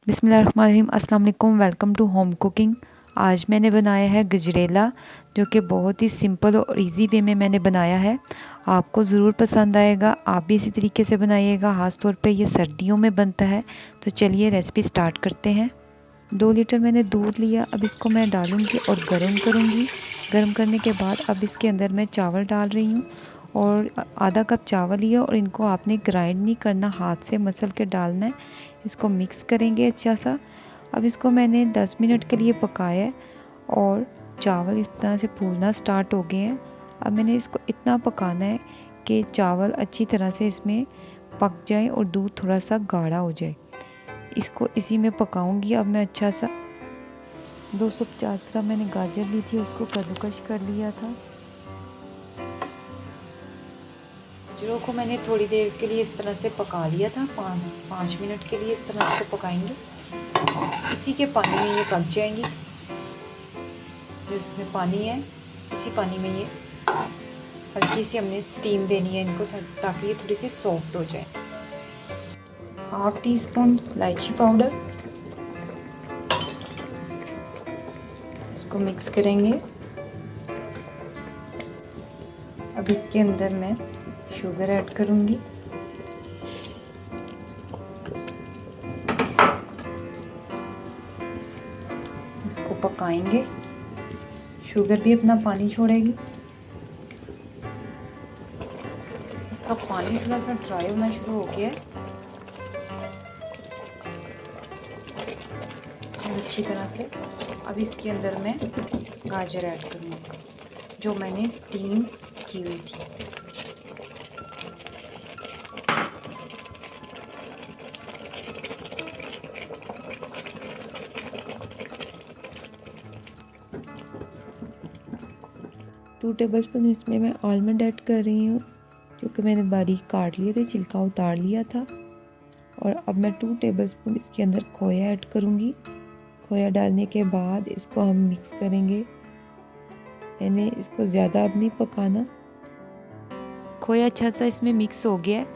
बिस्मिल्लाहिर्रहमानिर्रहीम। अस्सलाम वालेकुम। Welcome to home cooking. आज मैंने बनाया है गजरेला, जो कि बहुत ही सिंपल और इजी वे में मैंने बनाया है। आपको ज़रूर पसंद आएगा। आप भी इसी तरीके से बनाइएगा। ख़ास तौर पे ये सर्दियों में बनता है। तो चलिए रेसिपी स्टार्ट करते हैं। 2 लीटर मैंने दूध लिया। अब इसको मैं डालूँगी और गर्म करूँगी। गर्म करने के बाद अब इसके अंदर मैं चावल डाल रही हूँ और आधा कप चावल लिया और इनको आपने ग्राइंड नहीं करना, हाथ से मसल के डालना है। इसको मिक्स करेंगे अच्छा सा। अब इसको मैंने 10 मिनट के लिए पकाया है और चावल इस तरह से फूलना स्टार्ट हो गए हैं। अब मैंने इसको इतना पकाना है कि चावल अच्छी तरह से इसमें पक जाए और दूध थोड़ा सा गाढ़ा हो जाए। इसको इसी में पकाऊंगी। अब मैं अच्छा सा 250 ग्राम मैंने गाजर ली थी, उसको कद्दूकश कर लिया था। गाजरों को मैंने थोड़ी देर के लिए इस तरह से पका लिया था। 5 मिनट के लिए इस तरह से पकाएंगे। इसी के पानी में ये पक जाएंगी। जो इसमें पानी है, इसी पानी में ये हल्की सी हमने स्टीम देनी है इनको, ताकि ये थोड़ी सी सॉफ्ट हो जाए। 1/2 टीस्पून इलायची पाउडर, इसको मिक्स करेंगे। अब इसके अंदर मैं शुगर ऐड करूंगी। इसको पकाएंगे। शुगर भी अपना पानी छोड़ेगी। इसका पानी थोड़ा सा ड्राई होना शुरू हो गया है अच्छी तरह से। अब इसके अंदर मैं गाजर ऐड करूँगी, जो मैंने स्टीम की हुई थी। टू टेबलस्पून इसमें मैं आलमंड ऐड कर रही हूँ, जो कि मैंने बारीक काट लिए थे, छिलका उतार लिया था। और अब मैं 2 टेबलस्पून इसके अंदर खोया ऐड करूँगी। खोया डालने के बाद इसको हम मिक्स करेंगे। मैंने इसको ज़्यादा अब नहीं पकाना। खोया अच्छा सा इसमें मिक्स हो गया है।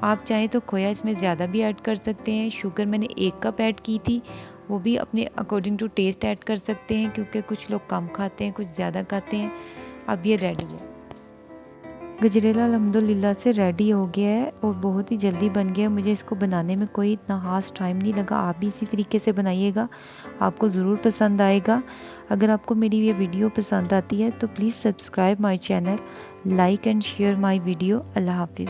आप चाहें तो खोया इसमें ज़्यादा भी ऐड कर सकते हैं। शुगर मैंने 1 कप ऐड की थी, वो भी अपने अकॉर्डिंग टू टेस्ट ऐड कर सकते हैं, क्योंकि कुछ लोग कम खाते हैं, कुछ ज़्यादा खाते हैं। अब ये रेडी है। गजरेला अल्हम्दुलिल्लाह से रेडी हो गया है और बहुत ही जल्दी बन गया। मुझे इसको बनाने में कोई इतना ख़ास टाइम नहीं लगा। आप भी इसी तरीके से बनाइएगा, आपको ज़रूर पसंद आएगा। अगर आपको मेरी ये वीडियो पसंद आती है तो please subscribe my channel, like and share my video. अल्लाह हाफिज़।